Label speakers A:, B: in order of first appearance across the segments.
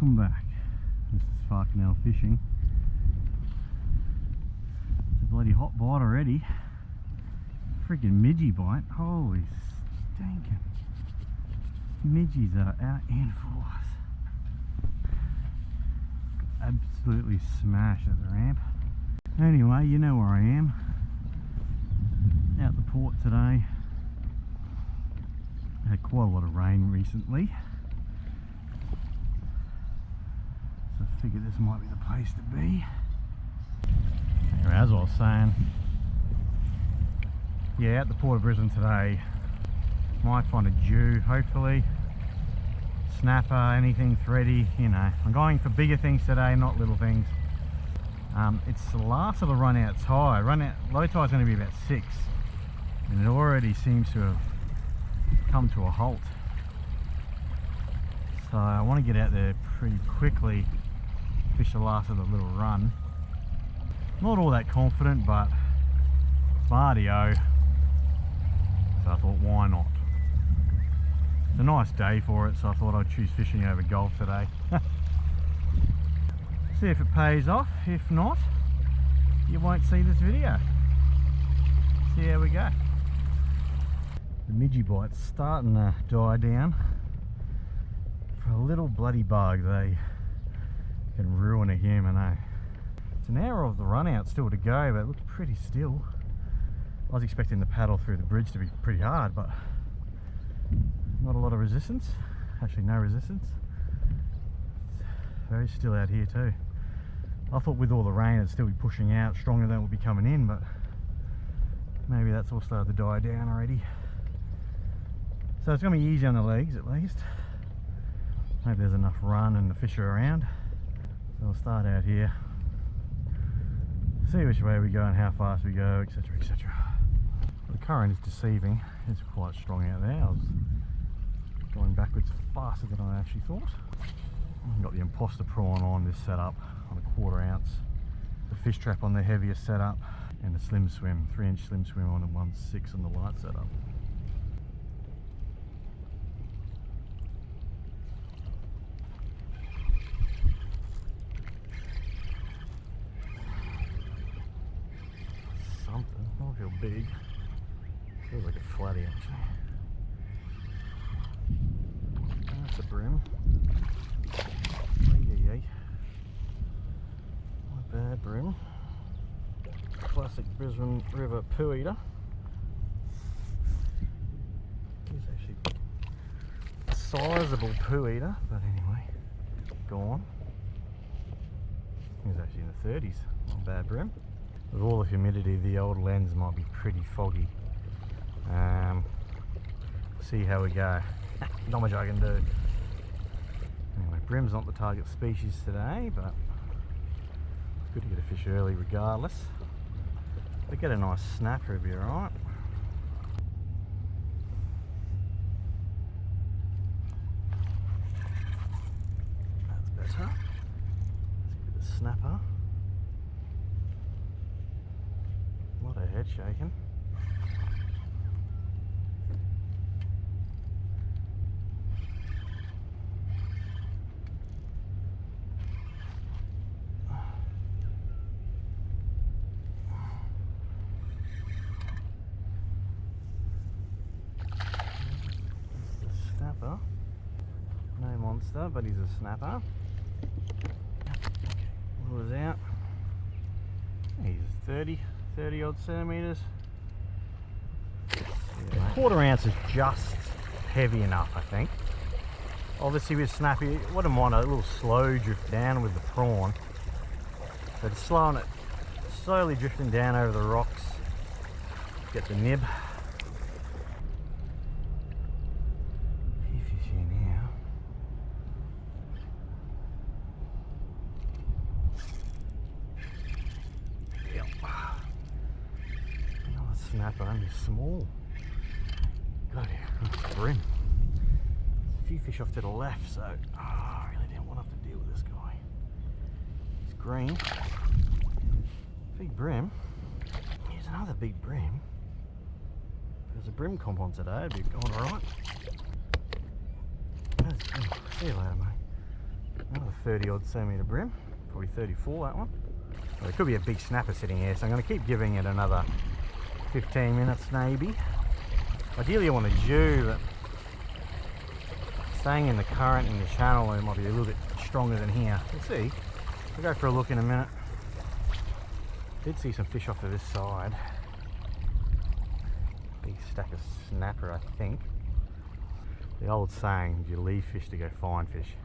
A: Welcome back. This is fucking hell fishing. It's a bloody hot bite already. Freaking midgie bite. Holy stinking. Midgies are out in force. Absolutely smashed at the ramp. Anyway, you know where I am. Out the port today. Had quite a lot of rain recently. So I figured this might be the place to be. Anyway, as I was saying, yeah, at the Port of Brisbane today. Might find a Jew, hopefully. Snapper, anything thready, you know. I'm going for bigger things today, not little things. It's the last of the run out tide. Low tide's going to be about 6. And it already seems to have come to a halt. So I want to get out there pretty quickly, fish the last of the little run. Not all that confident, but it's my RDO, so I thought, why not? It's a nice day for it, so I thought I'd choose fishing over golf today. See if it pays off. If not, you won't see this video. See how we go. The midgie bite's starting to die down. For a little bloody bug, they can ruin a human, eh? It's an hour of the run out still to go, but it looks pretty still. I was expecting the paddle through the bridge to be pretty hard, but not a lot of resistance. Actually, no resistance. It's very still out here too. I thought with all the rain it'd still be pushing out stronger than it would be coming in, but maybe that's all started to die down already. So it's going to be easy on the legs at least. Hope there's enough run and the fish are around. So I'll start out here, see which way we go and how fast we go, etc, etc. The current is deceiving. It's quite strong out there. I was going backwards faster than I actually thought. I've got the imposter prawn on this setup on a 1/4 ounce, the fish trap on the heaviest setup, and the slim swim, 3-inch slim swim on a 1/6 on the light setup. Something, I don't feel big. Feels like a flatty actually. That's a brim. Yay. Not bad brim. Classic Brisbane River poo eater. He's actually a sizable poo eater, but anyway, gone. He's actually in the 30s. Not bad brim. With all the humidity, the old lens might be pretty foggy. See how we go. Not much I can do. Anyway, brim's not the target species today, but it's good to get a fish early regardless. If we get a nice snapper, it'll be alright. That's better. Let's get the snapper. A lot of head shaking. Snapper. No monster, but he's a snapper. Lures out. He's 30 odd centimetres. Yeah, 1/4 ounce is just heavy enough, I think. Obviously with snappy, wouldn't mind a little slow drift down with the prawn. But it's slowly drifting down over the rocks. Get the nib. Snapper, only small. God, yeah, brim. There's a few fish off to the left, so I really didn't want to have to deal with this guy. He's green. Big brim. Here's another big brim. If there's a brim comp on today, it'd be going alright. See you later, mate. Another 30 odd centimetre brim, probably 34 that one. Well, there could be a big snapper sitting here, so I'm going to keep giving it another 15 minutes maybe. Ideally I want a Jew, but staying in the current in the channel, it might be a little bit stronger than here. We'll see. We'll go for a look in a minute. Did see some fish off to this side. Big stack of snapper, I think. The old saying, you leave fish to go find fish.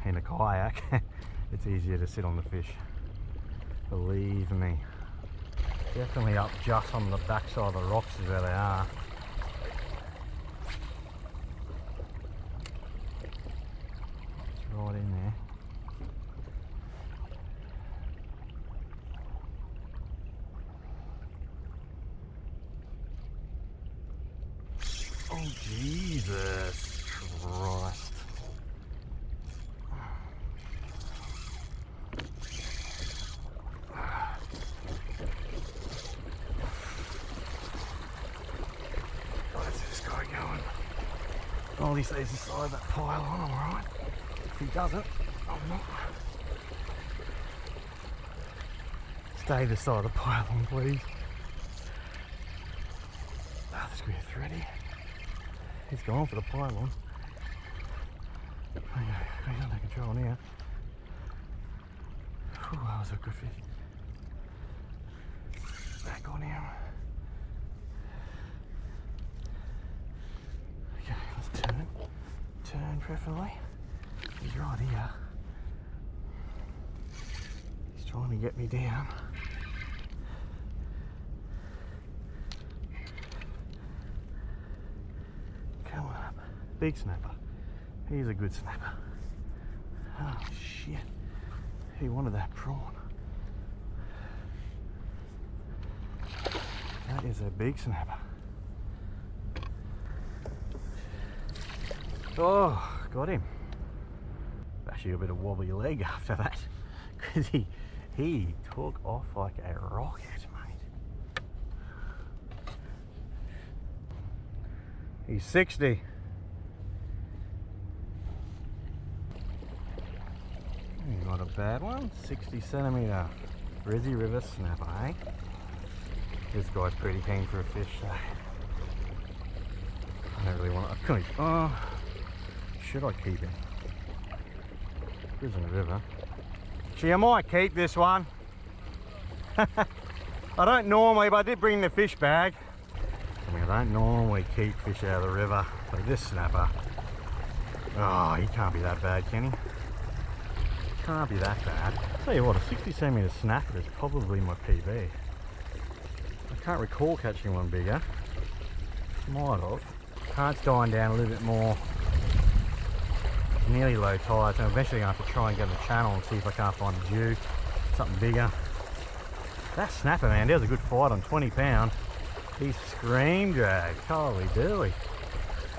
A: In a kayak, it's easier to sit on the fish. Believe me. Definitely up just on the backside of the rocks is where they are. It's right in there. Oh Jesus Christ. Where's this guy going? Oh, he stays inside that pile on, alright. If he doesn't, I'm not. Stay this side of the pylon, please. Ah, this could be a thready. He's going for the pylon. Okay, he's under control now. Ooh, that was a good fish. Back on him. Okay, let's turn. Turn preferably. He's right here. He's trying to get me down. Come on up. Big snapper. He's a good snapper. Oh shit. He wanted that prawn. That is a big snapper. Oh, got him. Actually a bit of wobbly leg after that. Because he took off like a rocket, mate. He's 60. Not a bad one. 60 centimetre Brizzy River snapper, eh? This guy's pretty keen for a fish, so I don't really want to. I couldn't. Oh, should I keep him? Brisbane River. Gee, I might keep this one. I don't normally, but I did bring the fish bag. I mean, I don't normally keep fish out of the river, but this snapper, oh, he can't be that bad, can he? Can't be that bad. Tell you what, a 60 centimetre snapper is probably my PB. I can't recall catching one bigger. Might have. Current's dying down a little bit more. Nearly low tide, so I'm eventually going to have to try and get on the channel and see if I can't find a Jew, something bigger. That snapper, man, there's a good fight on 20 pound. He scream dragged. Holy dooly.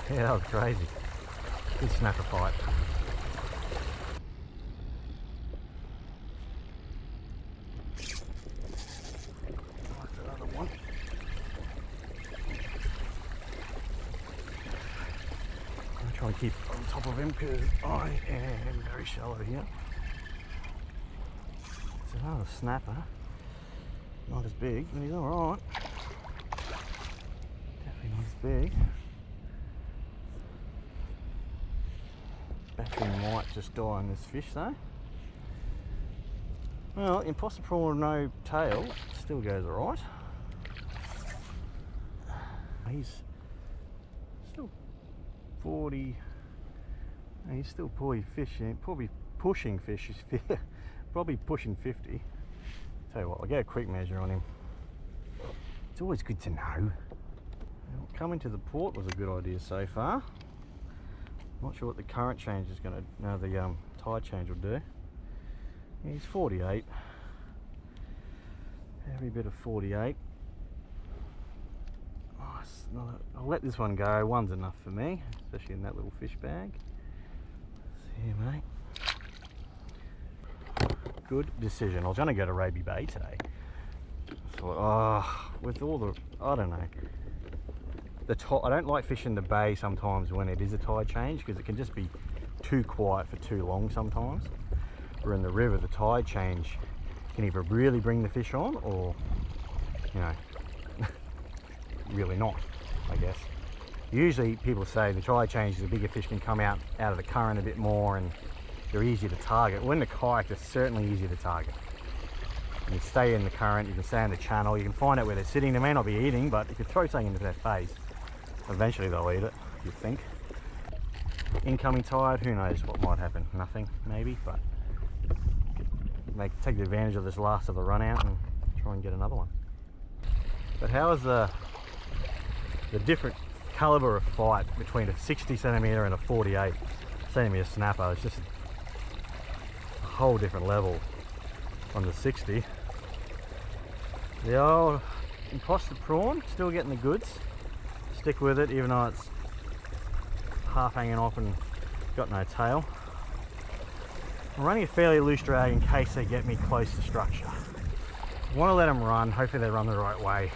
A: Yeah, that was crazy. Good snapper fight. Try and keep on top of him because I am very shallow here. It's another snapper. Not as big, but he's alright. Definitely not as big. Battery might just die on this fish though. Well, imposter prawn with no tail still goes alright. He's still 40. He's still probably fishing, probably pushing fish. He's probably pushing 50. Tell you what, I'll get a quick measure on him. It's always good to know. Well, coming to the port was a good idea so far. Not sure what the current change is going to, no, the tide change will do. He's 48. Every bit of 48. Oh, I'll let this one go. One's enough for me, especially in that little fish bag. See you, mate. Good decision. I was going to go to Raby Bay today. So, with all the, I don't know. I don't like fishing the bay sometimes when it is a tide change because it can just be too quiet for too long sometimes. Where in the river, the tide change can either really bring the fish on or, you know, really not, I guess. Usually people say the tide change, the bigger fish can come out of the current a bit more and they're easier to target. Well, in the kayak, they're certainly easier to target. You can stay in the current, you can stay in the channel, you can find out where they're sitting. They may not be eating, but if you throw something into their face, eventually they'll eat it, you'd think. Incoming tide, who knows what might happen? Nothing, maybe, but take the advantage of this last of the run out and try and get another one. But how is the different caliber of fight between a 60 centimetre and a 48 centimetre snapper? It's just a whole different level on the 60. The old imposter prawn, still getting the goods. Stick with it even though it's half hanging off and got no tail. I'm running a fairly loose drag in case they get me close to structure. I want to let them run, hopefully they run the right way.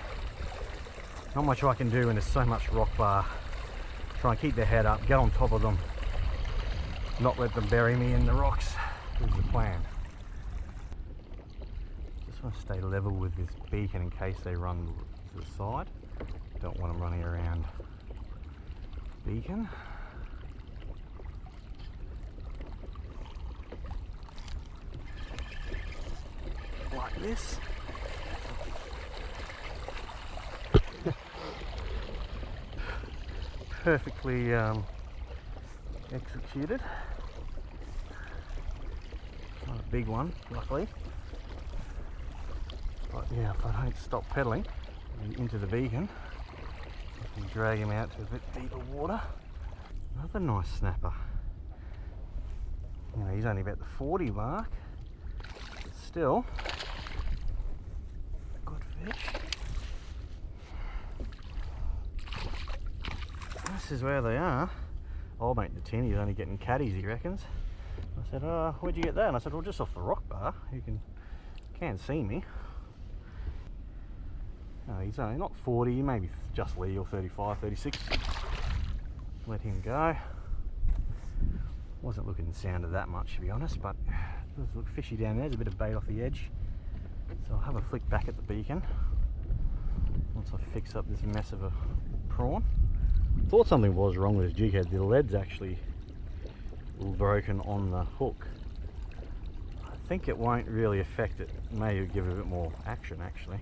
A: Not much I can do when there's so much rock bar. Try and keep their head up, get on top of them, not let them bury me in the rocks is the plan. Just want to stay level with this beacon in case they run to the side. Don't want them running around beacon. Like this. Perfectly executed. Not a big one, luckily. But yeah, if I don't stop pedaling into the beacon, I can drag him out to a bit deeper water. Another nice snapper. You know, he's only about the 40 mark, but still a good fish. This is where they are. Old mate the tin, he's only getting caddies, he reckons. I said, oh, where'd you get that? And I said, well, just off the rock bar. You can see me. No, he's only not 40, maybe just legal 35, 36. Let him go. Wasn't looking and sounded that much, to be honest, but it does look fishy down there. There's a bit of bait off the edge. So I'll have a flick back at the beacon once I fix up this mess of a prawn. Thought something was wrong with his jig head. The lead's actually broken on the hook. I think it won't really affect it. Maybe give it a bit more action actually.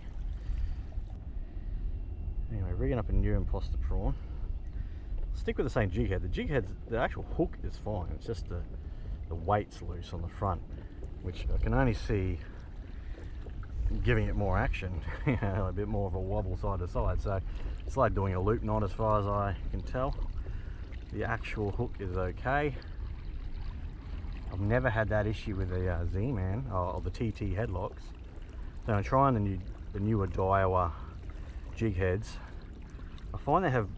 A: Anyway, rigging up a new imposter prawn. Stick with the same jig head. The jig head, the actual hook is fine. It's just the weight's loose on the front, which I can only see giving it more action. You know, a bit more of a wobble side to side. So it's like doing a loop knot as far as I can tell. The actual hook is okay. I've never had that issue with the Z-Man or the TT headlocks. So I'm trying the newer Daiwa jig heads. I find they have,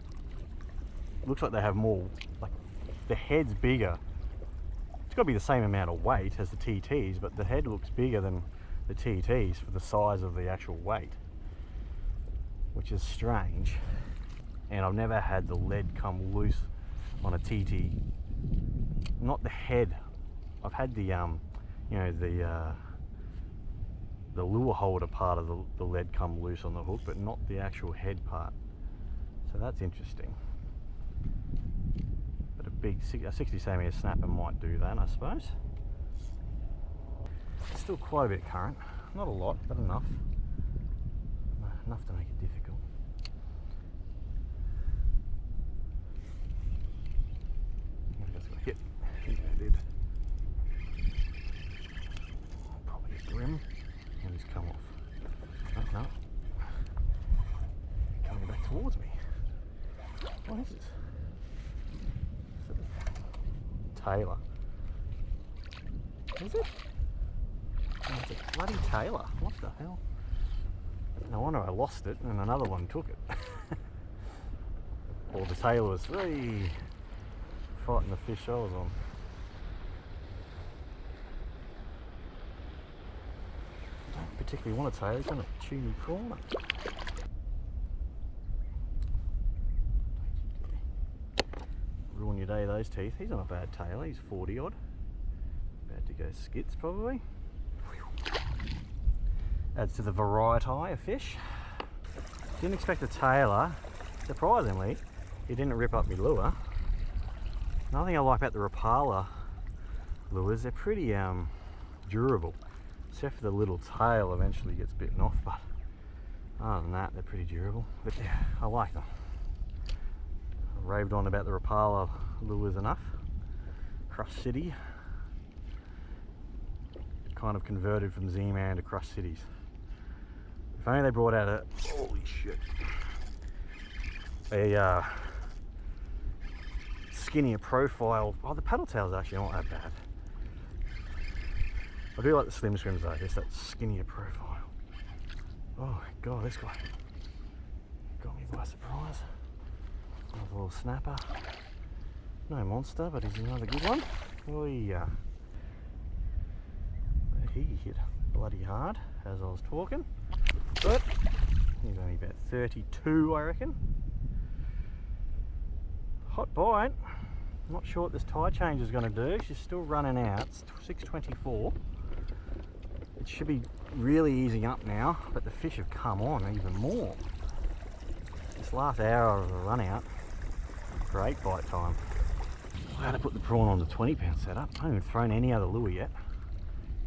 A: looks like they have more, like the head's bigger. It's got to be the same amount of weight as the TTs, but the head looks bigger than the TTs for the size of the actual weight, which is strange. And I've never had the lead come loose on a TT. Not the head. I've had the you know, the lure holder part of the lead come loose on the hook, but not the actual head part. So that's interesting. But a 60 centimetre snapper might do that, I suppose. Still quite a bit of current. Not a lot, but enough. Enough to make it difficult. I just got hit. I think I did. Probably just rim. And he's come off. Oh, no. Coming back towards me. What is this? Tailor. Is it? Oh, it's a bloody tailor. What the hell? No wonder I lost it and another one took it. Or the tailor was fighting the fish I was on. Don't particularly want a tailor, it's going to chew me corner. Ruin a day, those teeth. He's on a bad tail, he's 40 odd. About to go skits probably. Adds to the variety of fish. Didn't expect a tailor. Surprisingly, he didn't rip up my lure. Another thing I like about the Rapala lures, they're pretty durable. Except for the little tail eventually gets bitten off, but other than that, they're pretty durable. But yeah, I like them. I raved on about the Rapala lures enough. Crush City. Kind of converted from Z-Man to Crush Cities. If only they brought out a, holy shit, a skinnier profile. Oh, the paddle tail's actually not that bad. I do like the slim swims though, just that skinnier profile. Oh my god, this guy got me by surprise. Another little snapper. No monster, but he's another good one. Oh yeah. He hit bloody hard as I was talking, but he's only about 32, I reckon. Hot bite. Not sure what this tide change is going to do. She's still running out. It's 6:24. It should be really easing up now, but the fish have come on even more. This last hour of the run out, great bite time. I had to put the prawn on the 20-pound setup. I haven't even thrown any other lure yet.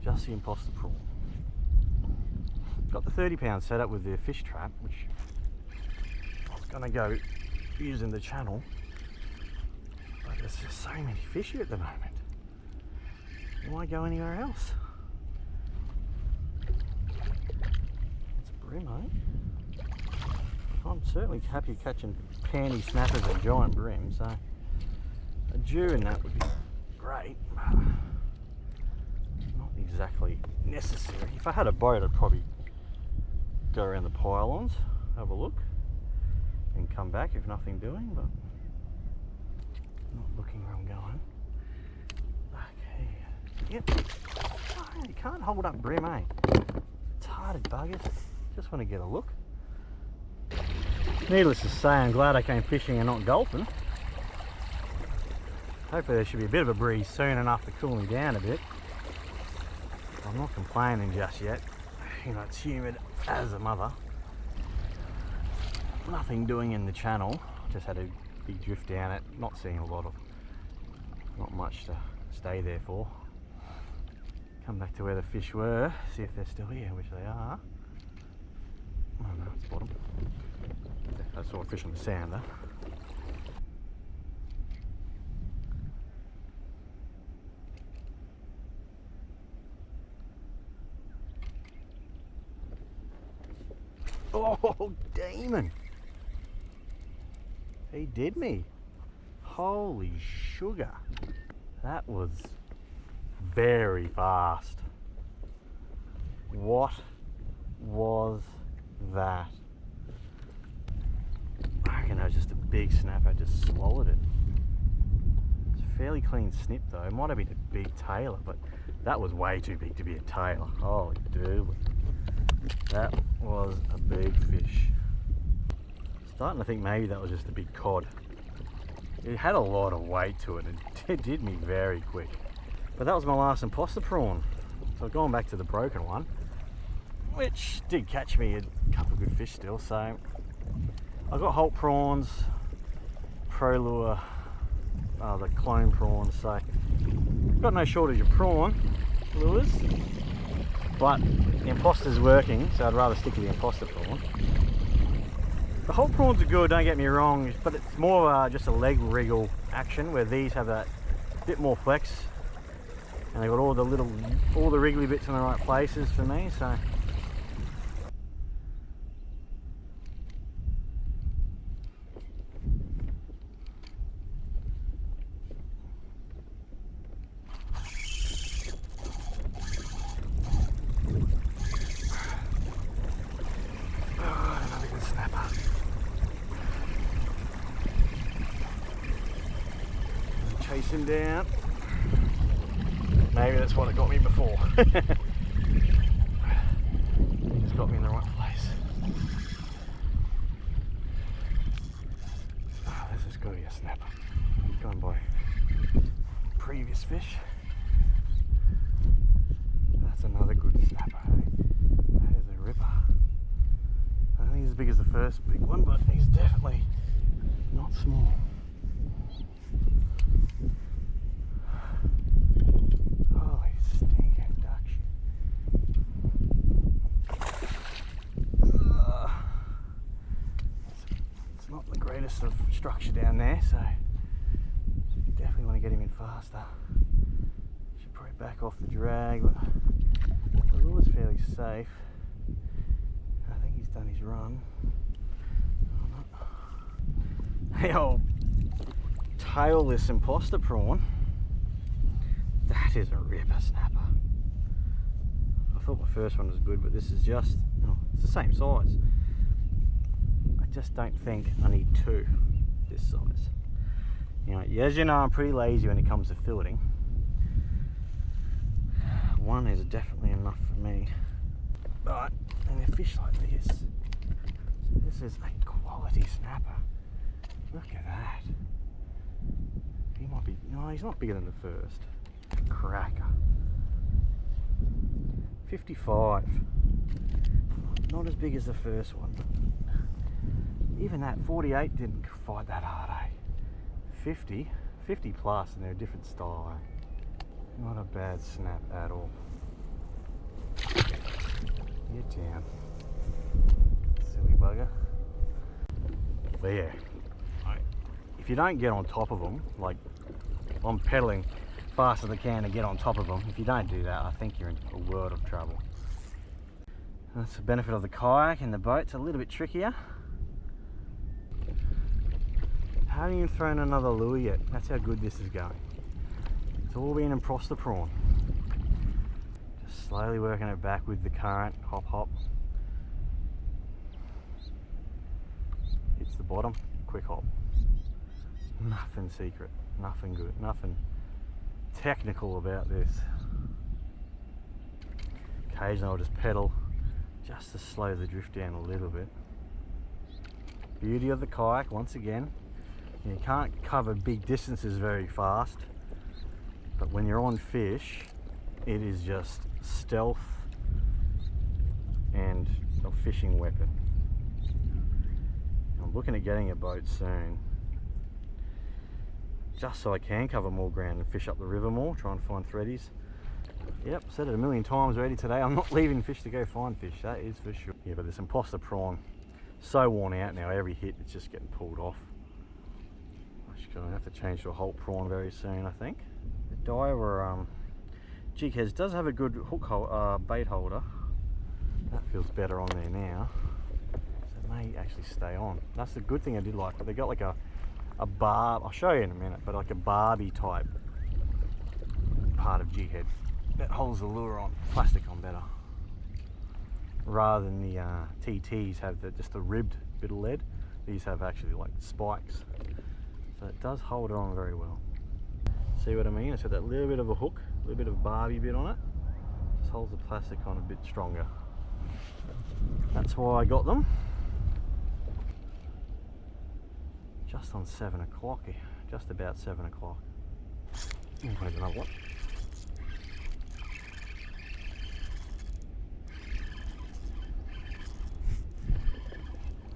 A: Just the imposter prawn. Got the 30-pound setup with the fish trap, which I was going to go using the channel, but there's just so many fish here at the moment. Why go anywhere else? It's a brim, eh? I'm certainly happy catching pandy snappers and giant brims, so a Jew in that would be great. Not exactly necessary. If I had a boat, I'd probably go around the pylons, have a look, and come back if nothing doing, but not looking where I'm going. Okay. Yep. Oh, you can't hold up brim, eh? Retarded buggers. Just want to get a look. Needless to say, I'm glad I came fishing and not golfing. Hopefully there should be a bit of a breeze soon enough to cool me down a bit. I'm not complaining just yet. You know, it's humid as a mother. Nothing doing in the channel. Just had a big drift down it. Not seeing a lot of, not much to stay there for. Come back to where the fish were, see if they're still here, which they are. Oh no, it's bottom. I saw a fish on the sand though. Oh, demon! He did me. Holy sugar. That was very fast. What was that? I reckon that was just a big snapper, just swallowed it. It's a fairly clean snip though. It might have been a big tailor, but that was way too big to be a tailor. Holy dude. That was a big fish. Starting to think maybe that was just a big cod. It had a lot of weight to it and it did me very quick. But that was my last imposter prawn. So I've gone back to the broken one, which did catch me a couple of good fish still. So I've got Holt prawns, Pro Lure, the clone prawns. So I've got no shortage of prawn lures. But the imposter's working, so I'd rather stick with the imposter prawn. The Holt prawns are good, don't get me wrong, but it's more just a leg wriggle action, where these have a bit more flex, and they've got all the wriggly bits in the right places for me. So chase him down. Maybe that's what it got me before. He just got me in the right place. Oh, this has got to be a snapper. Going by previous fish. That's another good snapper. That is a ripper. I don't think he's as big as the first big one, but he's definitely not small. Holy stinking duck shit. It's not the greatest of structure down there, so definitely want to get him in faster. Should probably back off the drag, but the lure's fairly safe. I think he's done his run. Hey, old tailless imposter prawn. That is a ripper snapper. I thought my first one was good, but this is just, oh, it's the same size. I just don't think I need two this size. You know, as you know, I'm pretty lazy when it comes to filleting. One is definitely enough for me. But in a fish like this is a quality snapper. Look at that. He might be, no, he's not bigger than the first. Cracker. 55. Not as big as the first one, but even that 48 didn't fight that hard, eh? 50 plus, and they're a different style, eh? Not a bad snap at all. Get down, silly bugger. But yeah, if you don't get on top of them, like I'm pedaling fast as I can to get on top of them, if you don't do that, I think you're in a world of trouble. That's the benefit of the kayak and the boat. It's a little bit trickier. Haven't even thrown another lure yet. That's how good this is going. It's all been imposter prawn. Just slowly working it back with the current. Hop, hop. Hits the bottom. Quick hop. Nothing secret. Nothing good. Nothing technical about this. Occasionally I'll just pedal just to slow the drift down a little bit. Beauty of the kayak, once again, you can't cover big distances very fast, but when you're on fish, it is just stealth and a fishing weapon. I'm looking at getting a boat soon, just so I can cover more ground and fish up the river more, try and find threadies. Yep, said it a million times already today, I'm not leaving fish to go find fish, that is for sure. Yeah, but this imposter prawn, so worn out now, every hit it's just getting pulled off. I'm going to have to change to a whole prawn very soon, I think. The Daiwa jig heads does have a good hook bait holder. That feels better on there now. So it may actually stay on. That's the good thing I did like, but they got like a barb, I'll show you in a minute, but like a barbie type part of jig head that holds the lure on, plastic on better. Rather than the TTs have just the ribbed bit of lead, these have actually like spikes. So it does hold it on very well. See what I mean? It's got that little bit of a hook, a little bit of barbie bit on it. Just holds the plastic on a bit stronger. That's why I got them. Just on 7 o'clock, just about 7 o'clock. Here's another one.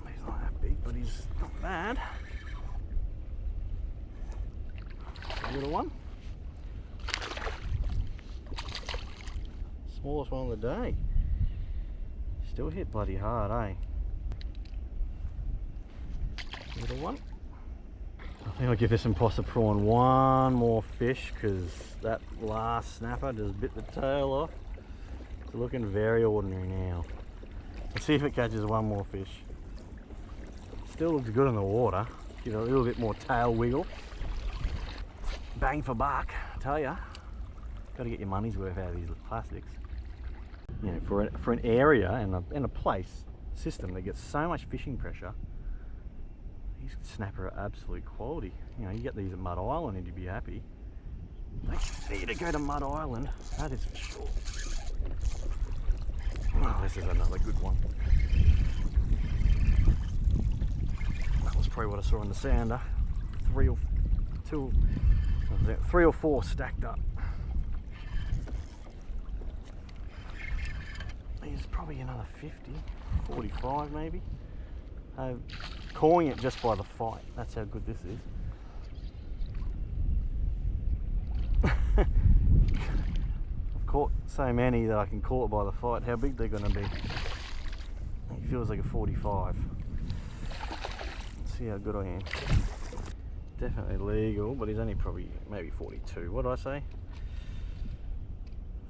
A: He's not that big, but he's not bad. Little one. Smallest one of the day. Still hit bloody hard, eh? Little one. I think I'll give this imposter prawn one more fish, because that last snapper just bit the tail off. It's looking very ordinary now. Let's see if it catches one more fish. Still looks good in the water. Give it a little bit more tail wiggle. Bang for buck, I tell ya. Got to get your money's worth out of these plastics. You know, for an area and a place system that gets so much fishing pressure, these snapper are absolute quality. You know, you get these at Mud Island and you'd be happy. Don't need to go to Mud Island, that is for sure. Oh, this is another good one. That was probably what I saw in the sounder. 3 or 4 stacked up. There's probably another 50, 45 maybe. Calling it just by the fight. That's how good this is. I've caught so many that I can call it by the fight how big they're going to be. It feels like a 45. Let's see how good I am. Definitely legal, but he's only probably maybe 42. What did I say?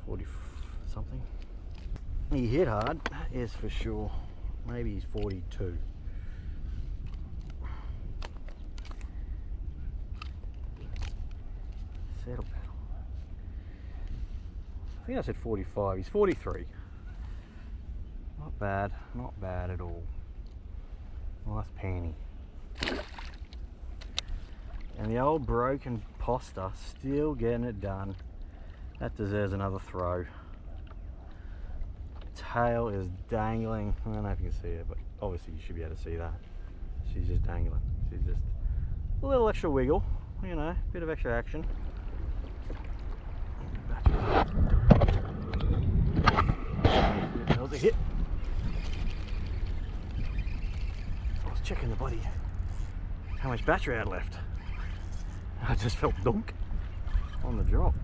A: 40 something. He hit hard, yes for sure. Maybe he's 42. Settle paddle. I think I said 45. He's 43. Not bad, not bad at all. Nice panty. And the old broken poster still getting it done. That deserves another throw. Tail is dangling. I don't know if you can see it, but obviously you should be able to see that. She's just dangling. She's just a little extra wiggle, you know, bit of extra action. That was a hit. I was checking the body, how much battery I had left. I just felt dunk on the drop.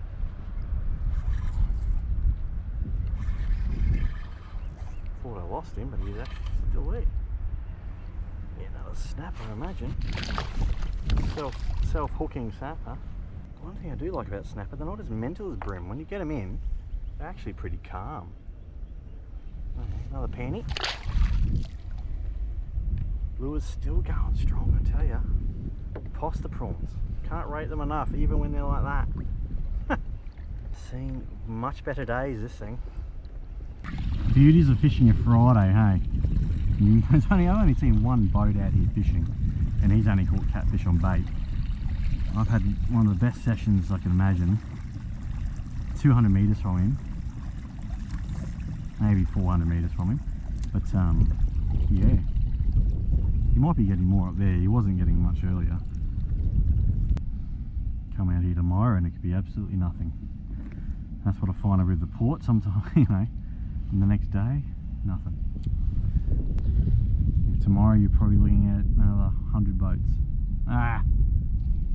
A: Thought I lost him, but he's actually still there. Yeah, another snapper, I imagine. Self-hooking snapper. One thing I do like about snapper, they're not as mental as brim. When you get them in, they're actually pretty calm. Another panty. Lure's still going strong, I tell ya. Poster prawns. Can't rate them enough, even when they're like that. Seen much better days, this thing. Beauties of fishing a Friday, hey? I've only seen one boat out here fishing, and he's only caught catfish on bait. I've had one of the best sessions I can imagine. 200 metres from him, maybe 400 metres from him, but yeah, he might be getting more up there. He wasn't getting much earlier. Come out here tomorrow and it could be absolutely nothing. That's what I find with the port sometimes, you know, and the next day, nothing. Tomorrow you're probably looking at another 100 boats.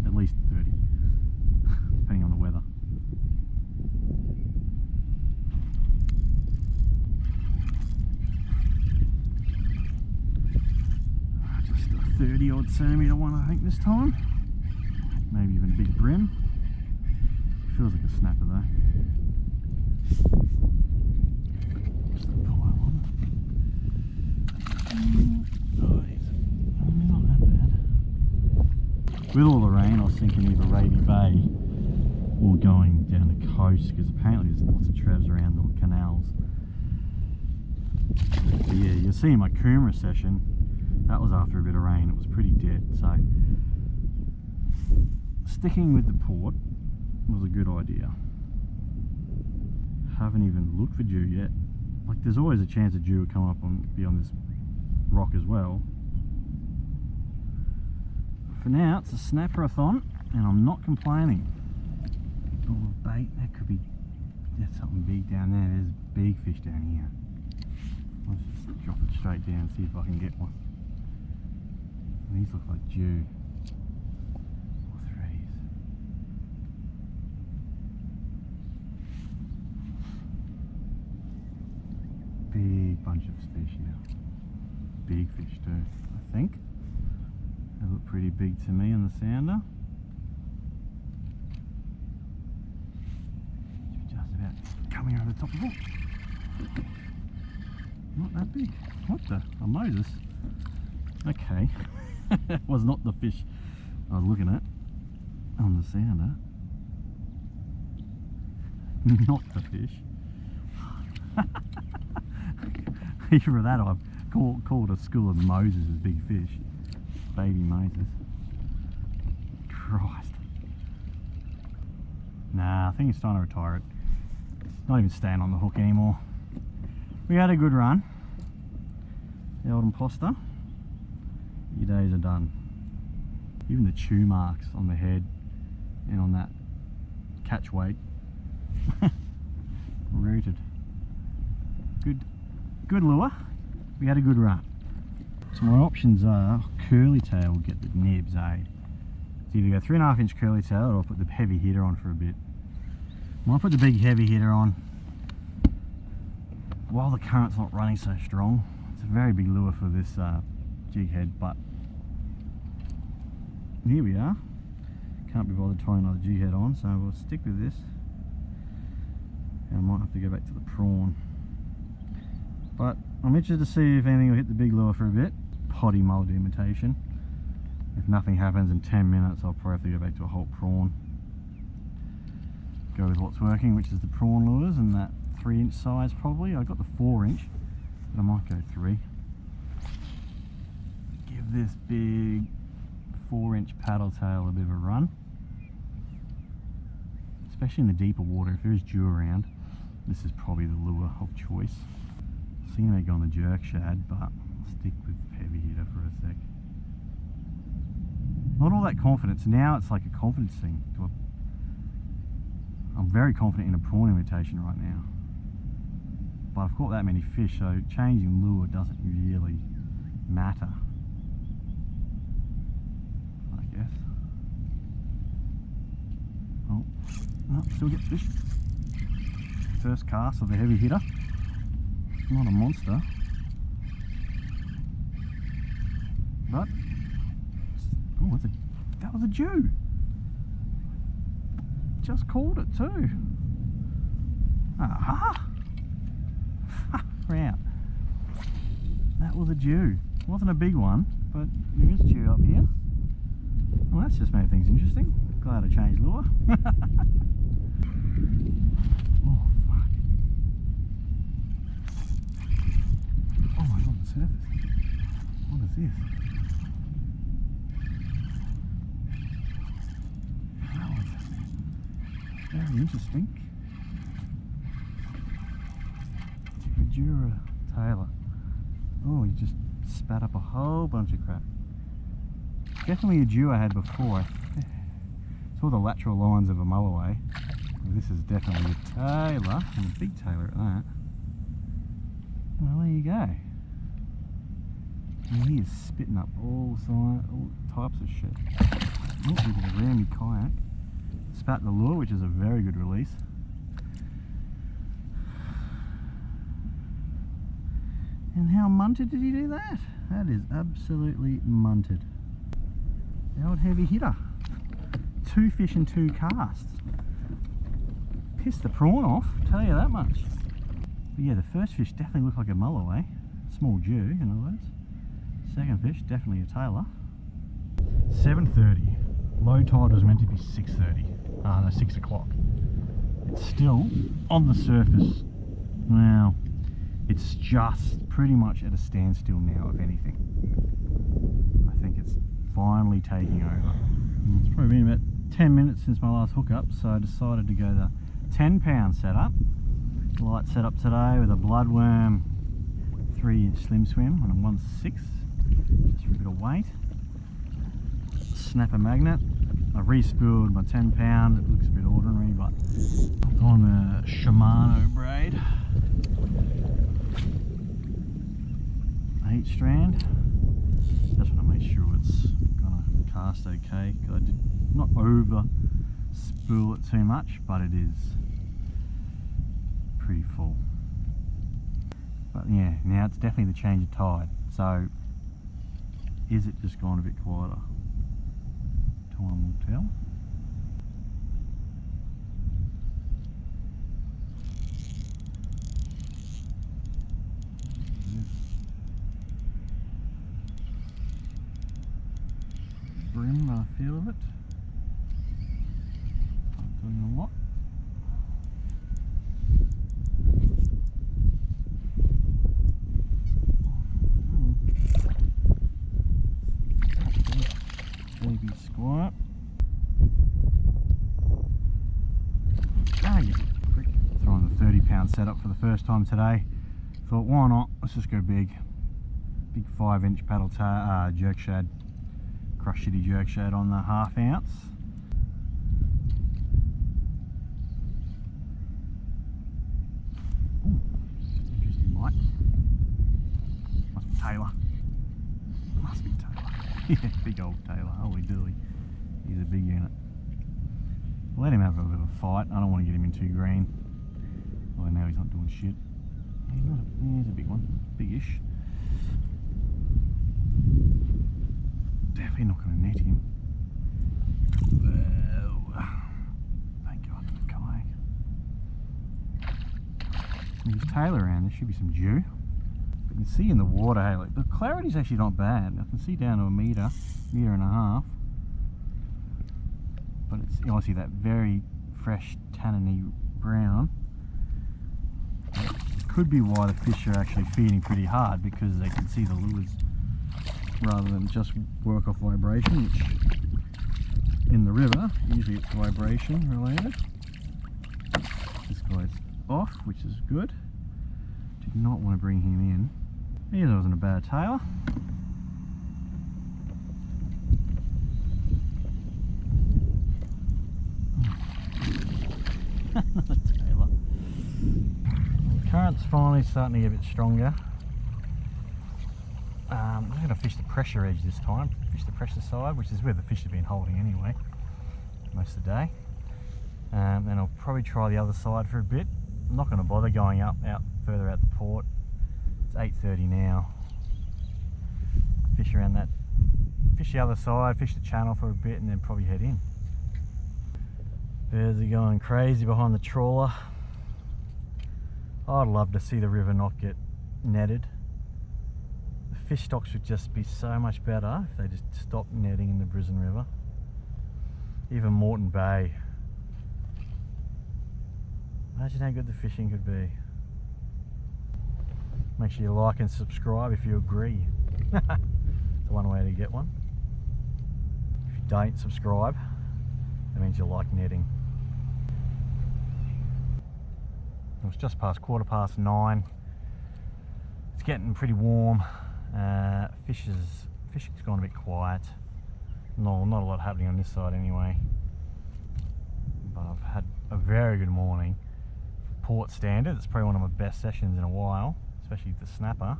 A: At least 30, depending on the weather. Just a 30 odd centimetre one, I think, this time. Maybe even a big brim. Feels like a snapper though. Just a pile on. Oh, he's not that bad. With all the rain, I was thinking either Raby Bay or going down the coast, because apparently there's lots of trevs around the canals. But yeah, you'll see in my Coomera session, that was after a bit of rain. It was pretty dead, so sticking with the port was a good idea. Haven't even looked for dew yet. Like, there's always a chance that dew will come up and be on this rock as well. For now, it's a snapper-a-thon, and I'm not complaining. Oh, bait, that could be, that's something big down there. There's big fish down here. Let's just drop it straight down and see if I can get one. These look like dew. Or threes. Big bunch of fish here. Big fish too, I think. They look pretty big to me on the sounder. Just about coming over the top of it. Not that big. What the? Oh, Moses. Okay. That was not the fish I was looking at on the sounder. Not the fish. Even for that, I've called a school of Moses as big fish. Baby Moses. Christ. Nah, I think it's time to retire it. It's not even staying on the hook anymore. We had a good run. The old imposter. Your days are done. Even the chew marks on the head and on that catch weight. Rooted. Good lure. We had a good run. So my options are curly tail will get the nibs, eh? So either go 3.5 inch curly tail or I'll put the heavy hitter on for a bit. I might put the big heavy hitter on while the current's not running so strong. It's a very big lure for this jig head, but here we are. Can't be bothered tying another jig head on, so we'll stick with this. And I might have to go back to the prawn. But I'm interested to see if anything will hit the big lure for a bit. Potty mullet imitation. If nothing happens in 10 minutes, I'll probably have to go back to a whole prawn. Go with what's working, which is the prawn lures and that 3 inch size probably. I got the 4 inch, but I might go 3. Give this big 4 inch paddle tail a bit of a run. Especially in the deeper water, if there's dew around, this is probably the lure of choice. Seeing they go on the jerk shad, but I'll stick with heavy hitter for a sec. Not all that confidence. Now it's like a confidence thing. I'm very confident in a prawn imitation right now. But I've caught that many fish, so changing lure doesn't really matter, I guess. Oh, no, still get fish. First cast of the heavy hitter. Not a monster, but oh, that was a Jew. Just caught it too. Aha! Round. That was a Jew. It wasn't a big one, but there is Jew up here. Well, that's just made things interesting. Glad I changed lure. Oh fuck! Oh my god, the surface. What is this? Very interesting. Jura Taylor. Oh, he just spat up a whole bunch of crap. Definitely a Jew I had before. Saw the lateral lines of a mulloway. This is definitely a Taylor, and a big Taylor at that. Well, there you go. And he is spitting up all types of shit. Oh, look at the Rammy kayak. Spat the lure, which is a very good release. And how munted did he do that? That is absolutely munted. The old heavy hitter. 2 fish and 2 casts. Pissed the prawn off, tell you that much. But yeah, the first fish definitely looked like a mulloway. Small Jew, in other words. Second fish, definitely a Taylor. 7:30. Low tide was meant to be 6:30. No, 6 o'clock. It's still on the surface. Now, it's just pretty much at a standstill now, if anything. I think it's finally taking over. It's probably been about 10 minutes since my last hookup, so I decided to go the 10-pound setup. Light setup today with a bloodworm 3-inch slim swim on a 1/6, just for a bit of weight. Snapper magnet. I've re-spooled my 10-pound. It looks a bit ordinary, but I've gone the Shimano braid. 8 strand. Just want to make sure it's gonna cast okay. I did not over spool it too much, but it is pretty full. But yeah, now it's definitely the change of tide. So is it just gone a bit quieter? Time will tell. Brim by the feel of it. Not doing a lot. Baby squat. Ah, yeah. Throwing the 30-pound setup for the first time today. Thought, why not? Let's just go big. Big 5-inch paddle jerk shad. Crush shitty jerk shad on the 1/2 ounce. Yeah, big old Taylor, holy dooly. He's a big unit. Let him have a bit of a fight. I don't want to get him in too green. Well, now he's not doing shit. He's a big one, big-ish. Definitely not going to net him. Whoa. Thank God for the kayak. There's Taylor around, there should be some dew. You can see in the water, hey, like, the clarity's actually not bad. I can see down to a metre and a half. But it's obviously that very fresh tanniny brown. Could be why the fish are actually feeding pretty hard, because they can see the lures rather than just work off vibration, which in the river usually it's vibration related. This guy's off, which is good. Did not want to bring him in. He wasn't a bad Taylor. Another Taylor. The current's finally starting to get a bit stronger. I'm going to fish the pressure edge this time, fish the pressure side, which is where the fish have been holding anyway, most of the day. And I'll probably try the other side for a bit. I'm not going to bother going out further out the port. It's 8:30 now. Fish around that, fish the other side, fish the channel for a bit, and then probably head in. Bears are going crazy behind the trawler. I'd love to see the river not get netted. The fish stocks would just be so much better if they just stopped netting in the Brisbane River. Even Moreton Bay. Imagine how good the fishing could be. Make sure you like and subscribe if you agree. It's one way to get one. If you don't subscribe, that means you like netting. It was just past 9:15. It's getting pretty warm. Fishing's gone a bit quiet. Not a lot happening on this side anyway. But I've had a very good morning. For port standard, it's probably one of my best sessions in a while, especially the snapper.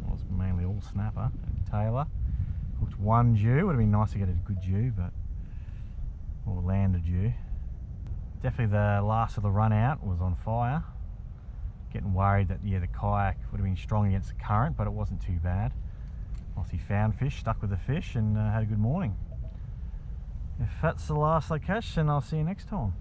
A: Well, it's mainly all snapper and Taylor. Hooked one dew. Would have been nice to get a good dew, but or land a dew. Definitely the last of the run out was on fire. Getting worried that, yeah, the kayak would have been strong against the current, but it wasn't too bad. Obviously found fish, stuck with the fish, and had a good morning. If that's the last I catch, then I'll see you next time.